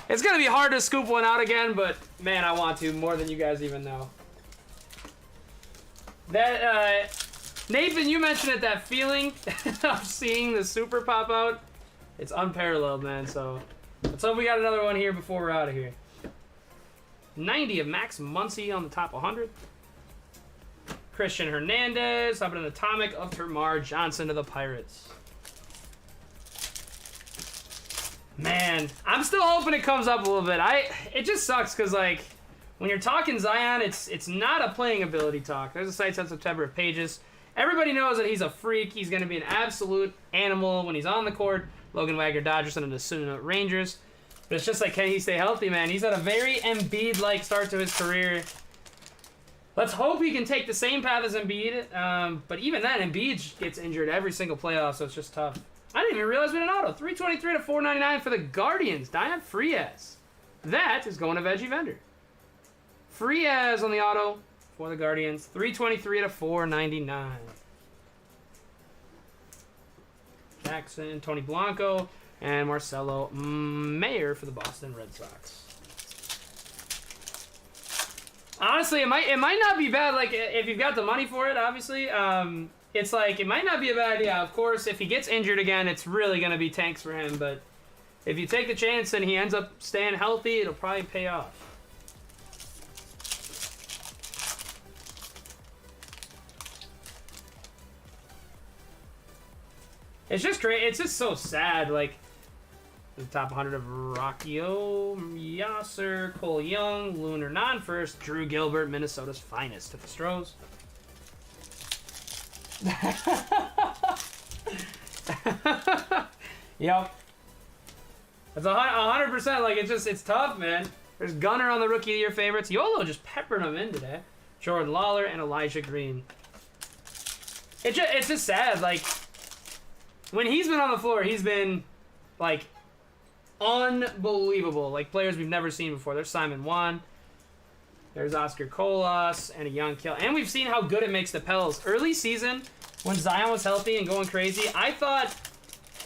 Speaker 1: It's going to be hard to scoop one out again, but man, I want to more than you guys even know. That, Nathan, you mentioned it, that feeling of seeing the super pop out. It's unparalleled, man, so let's hope we got another one here before we're out of here. 90 of Max Muncy on the top 100. Christian Hernandez, up an atomic of Termar Johnson to the Pirates. Man, I'm still hoping it comes up a little bit. It just sucks because, like, when you're talking Zion, it's not a playing ability talk. There's a sights on September of Pages. Everybody knows that he's a freak. He's going to be an absolute animal when he's on the court. Logan Wagner, Dodgers, and the Asuna Rangers. But it's just like, can he stay healthy, man? He's had a very Embiid-like start to his career. Let's hope he can take the same path as Embiid. But even then, Embiid gets injured every single playoff, so it's just tough. I didn't even realize we had an auto. 323 to 499 for the Guardians. Diane Frias. That is going to Veggie Vendor. Frias on the auto for the Guardians. 323 to 499. Jackson, Tony Blanco, and Marcelo Mayer for the Boston Red Sox. Honestly, it might not be bad. Like, if you've got the money for it, obviously. It's like, it might not be a bad idea. Of course, if he gets injured again, it's really going to be tanks for him. But if you take the chance and he ends up staying healthy, it'll probably pay off. It's just great. It's just so sad. Like, the top 100 of Rockio, Yasser, Cole Young, Lunar non-first, Drew Gilbert, Minnesota's finest to the Stros. Yep. That's 100%. Like, it's tough, man. There's Gunner on the Rookie of the Year favorites. YOLO just peppering them in today. Jordan Lawler and Elijah Green. It's just sad. Like, when he's been on the floor, he's been, like, unbelievable. Like, players we've never seen before. There's Simon Wan. There's Oscar Colas and a young kill. And we've seen how good it makes the Pels. Early season, when Zion was healthy and going crazy, I thought,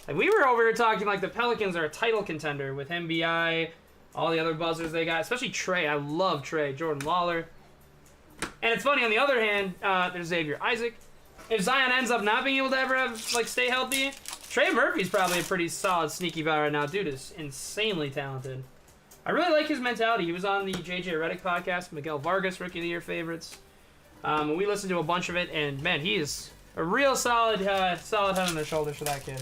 Speaker 1: like, we were over here talking like the Pelicans are a title contender with MBI, all the other buzzers they got, especially Trey. I love Trey, Jordan Lawler. And it's funny, on the other hand, there's Xavier Isaac. If Zion ends up not being able to ever have, like, stay healthy, Trey Murphy's probably a pretty solid sneaky value right now. Dude is insanely talented. I really like his mentality. He was on the JJ Redick podcast, Miguel Vargas, Rookie of the Year favorites. We listened to a bunch of it, and man, he is a real solid head on the shoulders for that kid.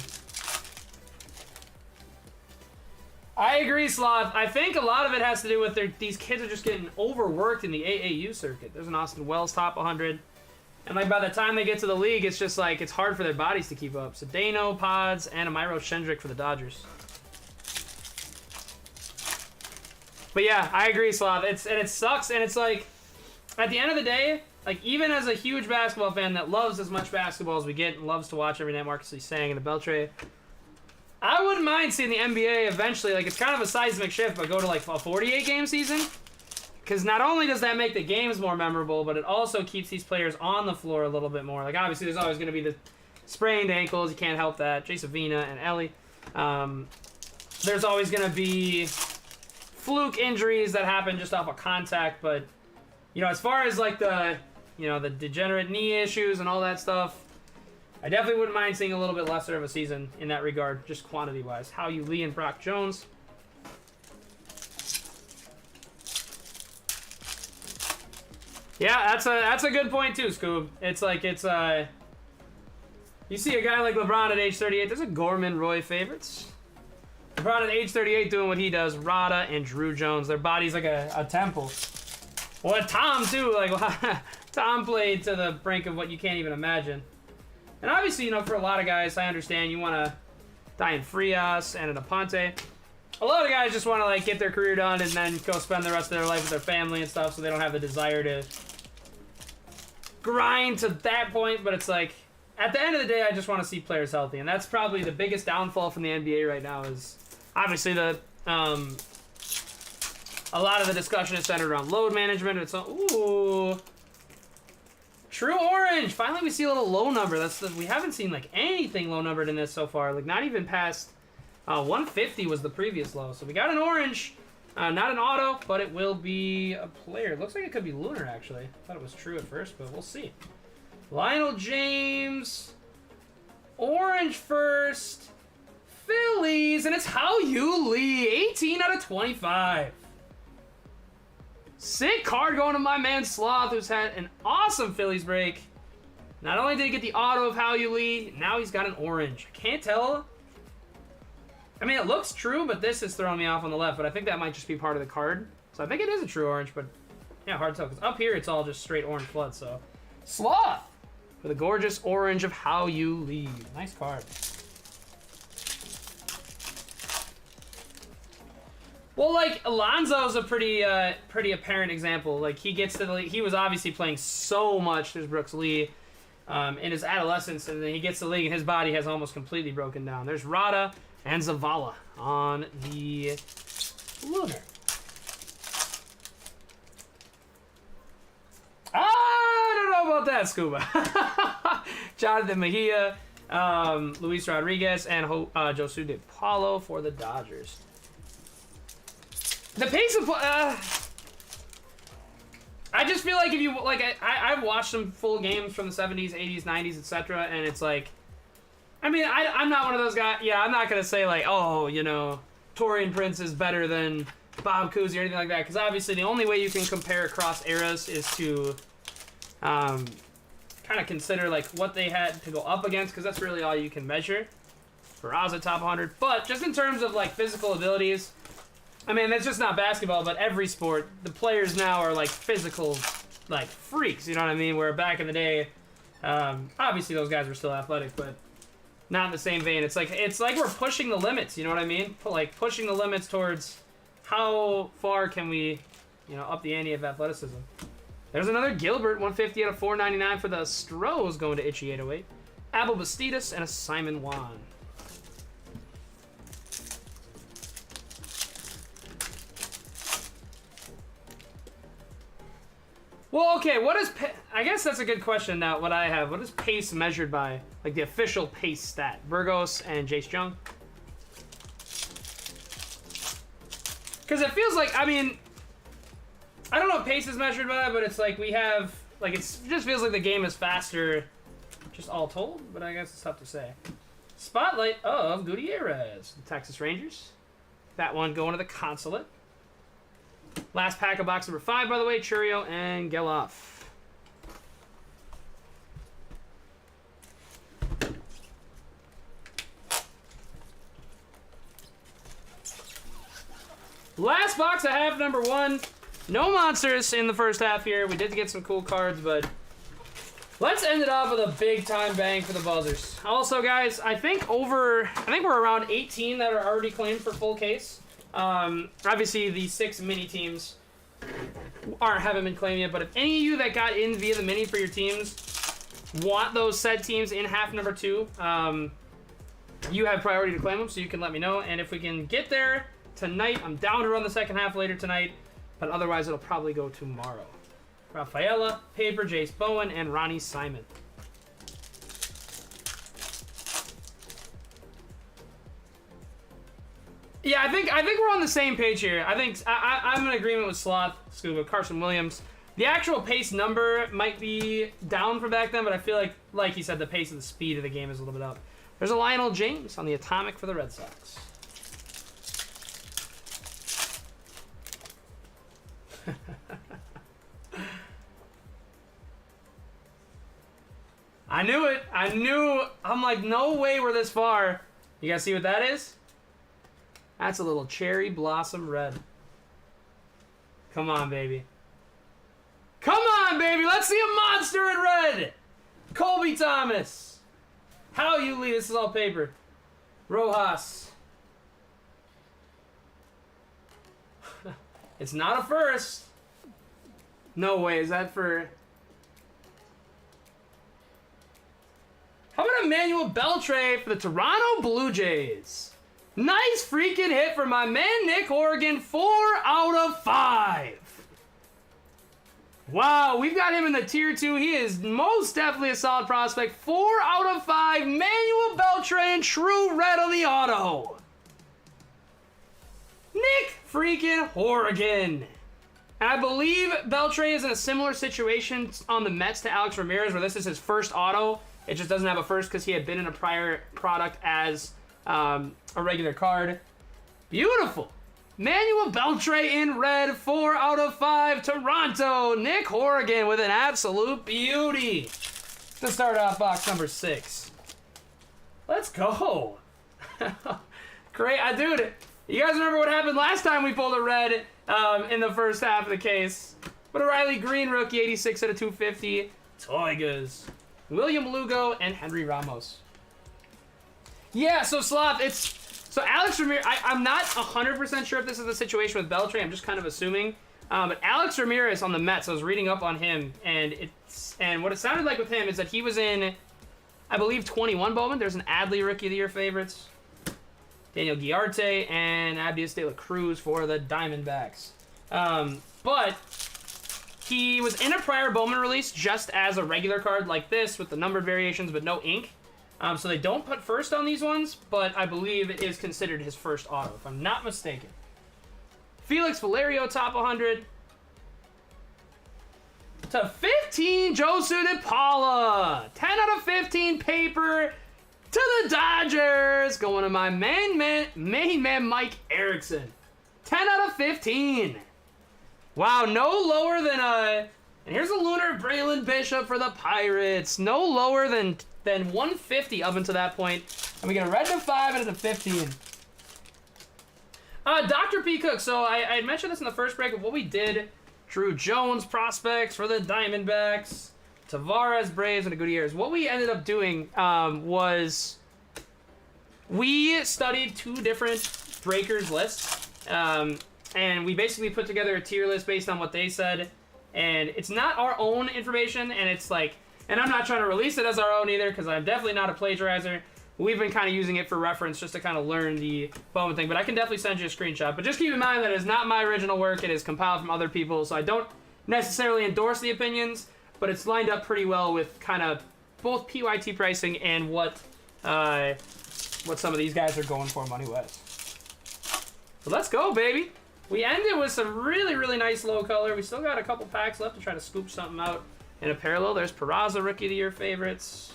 Speaker 1: I agree, Sloth. I think a lot of it has to do with these kids are just getting overworked in the AAU circuit. There's an Austin Wells top 100. And like by the time they get to the league, it's just like it's hard for their bodies to keep up. So Dano, Pods, and Amiro Shendrick for the Dodgers. But yeah, I agree, Slav. It sucks, and it's like at the end of the day, like even as a huge basketball fan that loves as much basketball as we get and loves to watch every night, Marcus Lee sang in the Beltray, I wouldn't mind seeing the NBA eventually. Like it's kind of a seismic shift, but go to like a 48 game season. Because not only does that make the games more memorable, but it also keeps these players on the floor a little bit more. Like, obviously, there's always going to be the sprained ankles. You can't help that. Jason Vina and Ellie. There's always going to be fluke injuries that happen just off of contact. But, you know, as far as, like, the degenerate knee issues and all that stuff, I definitely wouldn't mind seeing a little bit lesser of a season in that regard, just quantity-wise. How you Lee and Brock Jones. Yeah, that's a good point too, Scoob. It's like you see a guy like LeBron at age 38. There's a Gorman Roy favorites. LeBron at age 38 doing what he does. Rada and Drew Jones. Their body's like a temple. Well, Tom too. Like Tom played to the brink of what you can't even imagine. And obviously, you know, for a lot of guys, I understand you want to Dian Frias and an Aponte. A lot of guys just want to like get their career done and then go spend the rest of their life with their family and stuff, so they don't have the desire to grind to that point. But it's like, at the end of the day, I just want to see players healthy, and that's probably the biggest downfall from the NBA right now. Is obviously a lot of the discussion is centered around load management. It's True Orange. Finally, we see a little low number. We haven't seen like anything low numbered in this so far. Like not even past 150 was the previous low. So we got an orange. Not an auto, but it will be a player. Looks like it could be Lunar, actually. I thought it was true at first, but we'll see. Lionel James. Orange first. Phillies, and it's How You Lee. 18 out of 25. Sick card going to my man Sloth, who's had an awesome Phillies break. Not only did he get the auto of How You Lee, now he's got an orange. I can't tell. I mean, it looks true, but this is throwing me off on the left, but I think that might just be part of the card. So I think it is a true orange, but yeah, hard to tell, because up here it's all just straight orange flood, so. Sloth for the gorgeous orange of How You Lee. Nice card. Well, like, Alonzo's a pretty apparent example. Like, he gets to the league. He was obviously playing so much, there's Brooks Lee, in his adolescence, and then he gets to the league, and his body has almost completely broken down. There's Rada and Zavala on the Lunar. I don't know about that, Scuba. Jonathan Mejia, Luis Rodriguez, and Josu De Paulo for the Dodgers. The pace of I just feel like if you like I've watched some full games from the 70s, 80s, 90s, etc., and it's like, I mean, I'm not one of those guys. Yeah, I'm not gonna say like, oh, you know, Torian Prince is better than Bob Cousy or anything like that, because obviously the only way you can compare across eras is to kind of consider like what they had to go up against, because that's really all you can measure. Peraza top 100. But just in terms of like physical abilities, I mean, that's just not basketball, but every sport, the players now are like physical, like freaks, you know what I mean? Where back in the day, obviously those guys were still athletic, but not in the same vein. It's like we're pushing the limits, you know what I mean? Like pushing the limits towards how far can we, you know, up the ante of athleticism. There's another Gilbert, 150 out of 499 for the Stros, going to Itchy 808. Abel Bastidas and a Simon Wan. Well, okay, I guess that's a good question now, what I have. What is pace measured by? Like the official pace stat. Burgos and Jace Jung. Because it feels like, I mean, I don't know what pace is measured by, but it's like we have, like it just feels like the game is faster, just all told, but I guess it's tough to say. Spotlight of Gutierrez, the Texas Rangers. That one going to the Consulate. Last pack of box number 5, by the way, Churio and Geloff. Last box I have, number 1. No monsters in the first half here. We did get some cool cards, but let's end it off with a big time bang for the Buzzers. Also, guys, I think we're around 18 that are already claimed for full case. Obviously, the 6 mini teams haven't been claimed yet, but if any of you that got in via the mini for your teams want those said teams in half number 2, you have priority to claim them, so you can let me know. And if we can get there tonight, I'm down to run the second half later tonight, but otherwise it'll probably go tomorrow. Rafaela, Paper, Jace Bowen, and Ronnie Simon. Yeah, I think we're on the same page here. I'm in agreement with Sloth, Scuba, Carson Williams. The actual pace number might be down from back then, but I feel like he said, the pace of the speed of the game is a little bit up. There's a Lionel James on the Atomic for the Red Sox. I knew it. I'm like, no way we're this far. You guys see what that is? That's a little Cherry Blossom Red. Come on, baby. Come on, baby. Let's see a monster in red. Colby Thomas. How you lead. This is all paper. Rojas. It's not a first. No way. Is that for... How about Emmanuel Beltre for the Toronto Blue Jays? Nice freaking hit for my man Nick Horgan. 4 out of 5. Wow, we've got him in the tier 2. He is most definitely a solid prospect. 4 out of 5. Manuel Beltran, true red on the auto. Nick freaking Horgan. And I believe Beltran is in a similar situation on the Mets to Alex Ramirez, where this is his first auto. It just doesn't have a first because he had been in a prior product as a regular card. Beautiful. Manuel Beltre in red, 4 out of 5. Toronto, Nick Horgan with an absolute beauty to start off box number 6. Let's go. Great. Dude, you guys remember what happened last time we pulled a red in the first half of the case? But a Riley Green rookie, 86 out of 250. Toigas. William Lugo and Henry Ramos. Yeah, so Sloth, so Alex Ramirez, I'm not 100% sure if this is the situation with Beltre. I'm just kind of assuming. But Alex Ramirez on the Mets, I was reading up on him, and what it sounded like with him is that he was in, I believe, 21 Bowman. There's an Adley Rookie of the Year favorites. Daniel Guiarte and Abdias de la Cruz for the Diamondbacks. But he was in a prior Bowman release just as a regular card like this with the numbered variations but no ink. So they don't put first on these ones, but I believe it is considered his first auto, if I'm not mistaken. Felix Valerio, top 100. To 15, Josu De Paula. 10 out of 15 paper to the Dodgers. Going to my main man Mike Erickson. 10 out of 15. Wow, no lower than and here's a Lunar Braylon Bishop for the Pirates. No lower than been 150 up until that point. And we get a red to 5 and a 15. Dr. P. Cook. So I had mentioned this in the first break of what we did. Drew Jones prospects for the Diamondbacks. Tavares, Braves, and the Gutierrez. What we ended up doing was we studied 2 different breakers lists. And we basically put together a tier list based on what they said. And it's not our own information, and it's like, and I'm not trying to release it as our own either, because I'm definitely not a plagiarizer. We've been kind of using it for reference just to kind of learn the Bowman thing, but I can definitely send you a screenshot. But just keep in mind that it is not my original work. It is compiled from other people, so I don't necessarily endorse the opinions, but it's lined up pretty well with kind of both PYT pricing and what some of these guys are going for money-wise. So let's go, baby. We ended with some really, really nice low color. We still got a couple packs left to try to scoop something out in a parallel. There's Peraza, Rookie of the Year favorites.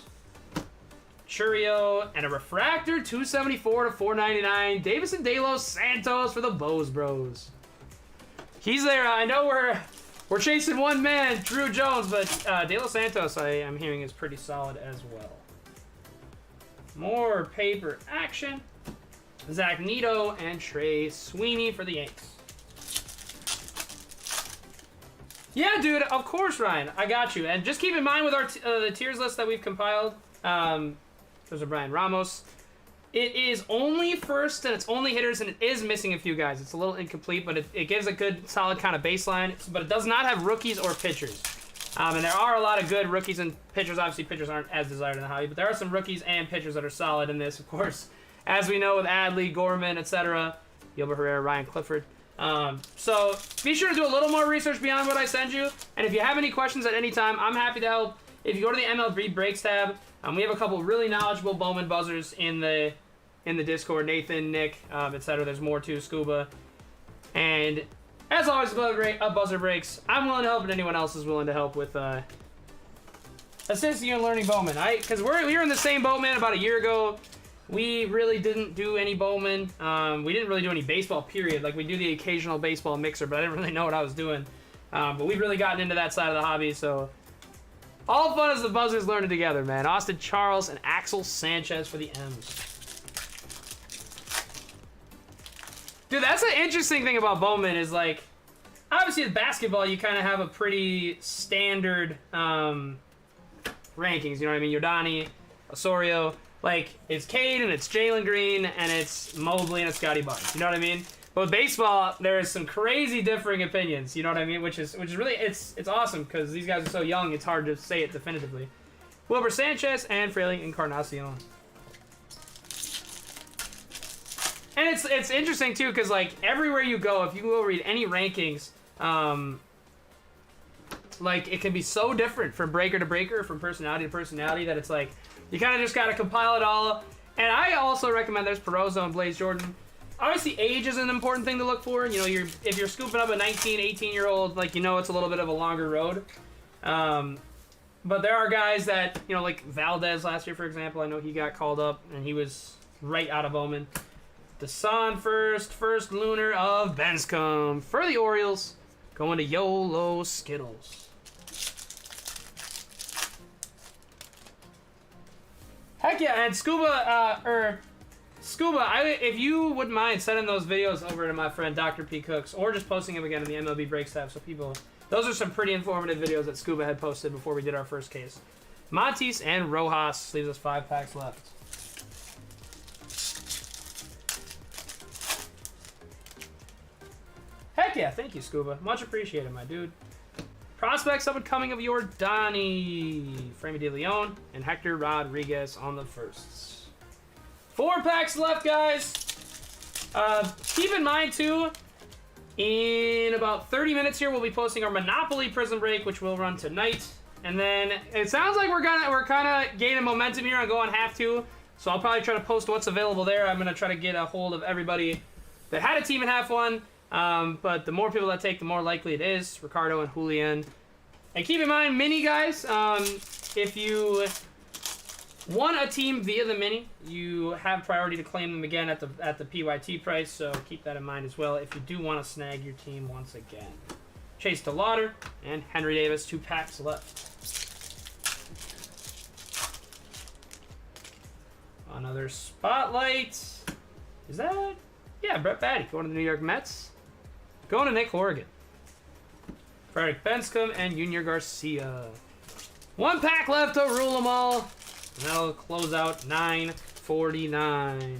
Speaker 1: Churio, and a refractor, 274 to 499. Davison De Los Santos for the Bows Bros. He's there. I know we're chasing one man, Drew Jones, but De Los Santos, I'm hearing, is pretty solid as well. More paper action. Zach Neto and Trey Sweeney for the Yanks. Yeah, dude, of course, Ryan. I got you. And just keep in mind with our the tiers list that we've compiled, there's a Brian Ramos. It is only first, and it's only hitters, and it is missing a few guys. It's a little incomplete, but it gives a good, solid kind of baseline. But it does not have rookies or pitchers. And there are a lot of good rookies and pitchers. Obviously, pitchers aren't as desired in the hobby, but there are some rookies and pitchers that are solid in this, of course. As we know with Adley, Gorman, etc., Gilbert Herrera, Ryan Clifford. So be sure to do a little more research beyond what I send you. And if you have any questions at any time, I'm happy to help. If you go to the MLB Breaks tab, we have a couple really knowledgeable Bowman buzzers in the Discord. Nathan, Nick, etc. There's more too, Scuba. And as always, Buzzer Breaks. I'm willing to help, and anyone else is willing to help with assisting you in learning Bowman. Because we were in the same Bowman about a year ago. We really didn't do any Bowman. We didn't really do any baseball, period. Like, we do the occasional baseball mixer, but I didn't really know what I was doing. But we've really gotten into that side of the hobby, so all fun as the Buzzers learning together, man. Austin Charles and Axel Sanchez for the M's. Dude, that's an interesting thing about Bowman is, like, obviously with basketball, you kind of have a pretty standard rankings, you know what I mean? Yordani, Osorio. Like, it's Cade, and it's Jalen Green, and it's Mobley, and it's Scotty Barnes. You know what I mean? But with baseball, there's some crazy differing opinions. You know what I mean? Which is really, it's awesome, because these guys are so young, it's hard to say it definitively. Wilbur Sanchez and Fraley Encarnacion. And it's interesting, too, because, like, everywhere you go, if you go read any rankings, like, it can be so different from breaker to breaker, from personality to personality, that it's like, you kind of just got to compile it all. And I also recommend there's Perozo and Blaze Jordan. Obviously, age is an important thing to look for. You know, if you're scooping up a 19, 18-year-old, like, you know it's a little bit of a longer road. But there are guys that, you know, like Valdez last year, for example. I know he got called up, and he was right out of Bowman. Desan first Lunar of Benscombe for the Orioles. Going to YOLO Skittles. Heck yeah, and Scuba, if you wouldn't mind sending those videos over to my friend Dr. P. Cooks, or just posting them again in the MLB Breaks tab, so those are some pretty informative videos that Scuba had posted before we did our first case. Montes and Rojas leaves us 5 packs left. Heck yeah, thank you, Scuba. Much appreciated, my dude. Prospects up and coming of Yordani, Framey De Leon, and Hector Rodriguez on the firsts. 4 packs left, guys. Keep in mind, too, in about 30 minutes here, we'll be posting our Monopoly Prison Break, which will run tonight. And then it sounds like we're kind of gaining momentum here on going half 2. So I'll probably try to post what's available there. I'm going to try to get a hold of everybody that had a team in half 1. But the more people that take, the more likely it is. Ricardo and Julian. And keep in mind, mini guys, if you won a team via the mini, you have priority to claim them again at the PYT price. So keep that in mind as well if you do want to snag your team once again. Chase DeLauder and Henry Davis, 2 packs left. Another spotlight. Is that? Yeah, Brett Batty going to the New York Mets. Going to Nick Horrigan. Frederick Benscombe and Junior Garcia. One pack left to rule them all. And that'll close out 949.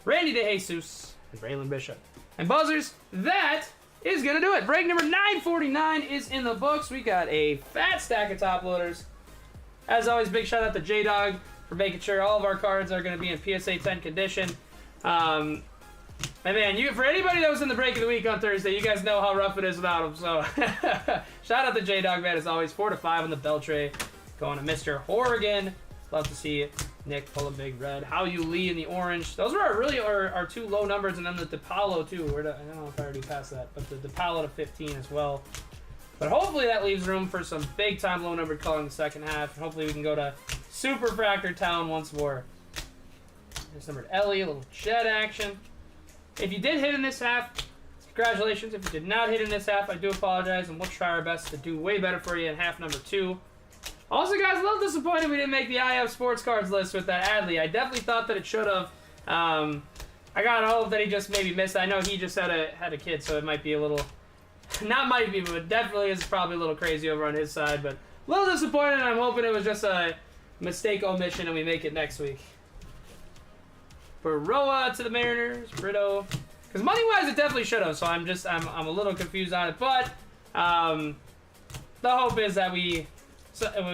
Speaker 1: Randy DeJesus and Braylon Bishop. And buzzers, that is going to do it. Break number 949 is in the books. We got a fat stack of top loaders. As always, big shout out to J-Dog for making sure all of our cards are going to be in PSA 10 condition. And man, for anybody that was in the break of the week on Thursday, you guys know how rough it is without him. So shout out to J-Dog, man, as always. 4 to 5 on the bell tray. Going to Mr. Horrigan. Love to see Nick pull a big red. How You Lee in the orange. Those were our two low numbers, and then the DePaulo too. I don't know if I already passed that, but the DePaulo to 15 as well. But hopefully that leaves room for some big time low numbered color in the second half. And hopefully we can go to Super Fractor Town once more. There's numbered Ellie, a little jet action. If you did hit in this half, congratulations. If you did not hit in this half, I do apologize, and we'll try our best to do way better for you in half number 2. Also, guys, a little disappointed we didn't make the IF sports cards list with that Adley. I definitely thought that it should have. I got hope that he just maybe missed. I know he just had a kid, so it might be a little, not might be, but definitely is probably a little crazy over on his side. But a little disappointed. I'm hoping it was just a mistake omission and we make it next week. Baroa to the Mariners, Brito. Because money-wise, it definitely should have. So I'm a little confused on it. But the hope is that we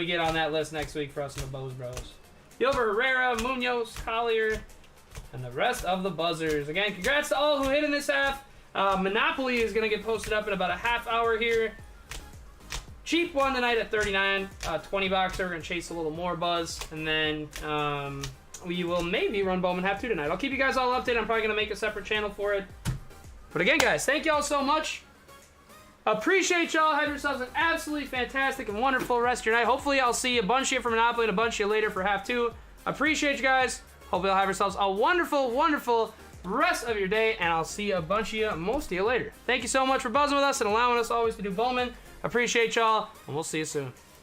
Speaker 1: get on that list next week for us in the Bows Bros. Gilbert Herrera, Munoz, Collier, and the rest of the buzzers. Again, congrats to all who hit in this half. Monopoly is going to get posted up in about a half hour here. Cheap one tonight at 39, 20 boxer. We're going to chase a little more buzz. And then we will maybe run Bowman half 2 tonight. I'll keep you guys all updated. I'm probably going to make a separate channel for it. But again, guys, thank y'all so much. Appreciate y'all. Have yourselves an absolutely fantastic and wonderful rest of your night. Hopefully, I'll see a bunch of you for Monopoly and a bunch of you later for half 2. Appreciate you guys. Hope you'll have yourselves a wonderful, wonderful rest of your day, and I'll see a bunch of you, most of you later. Thank you so much for buzzing with us and allowing us always to do Bowman. Appreciate y'all, and we'll see you soon.